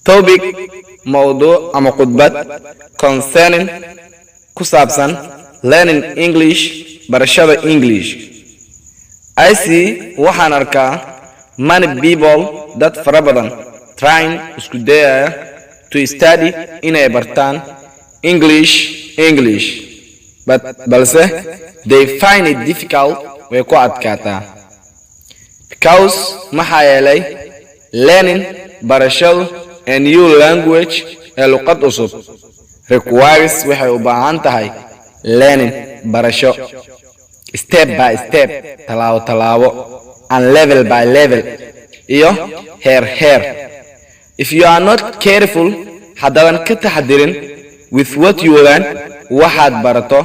topic موضوع أما خطبة concerning كسابسا learning English برشادة English. I see waxaan arkaa many people that fara badan trying isku dayaya to study inay bartaan English balse they find it difficult way ku adkaataa because maxaa yeelay learning barashadu a new language ee luqad cusub requires waxay u baahan tahay learning barasho step by step talaabo and level by level iyo heer if you are not careful hadadan ka taxadirin with what you learn waxaad barato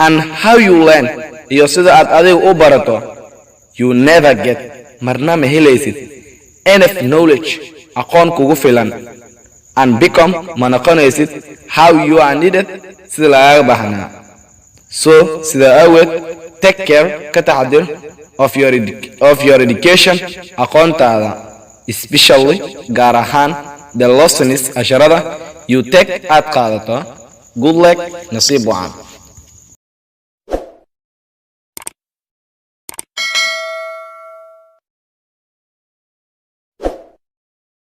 and how you learn iyo sida aad adigu u barato you never get marna ma helaysid enough knowledge aqoon kugu filan and become ma noqonaysid how you are needed sida lagaga baahnaa so sida awgeed take care ka taxadir of your education aqoontaada especially gaar ahaan the lessons asharada you take aad qaadato good luck nasiib wacan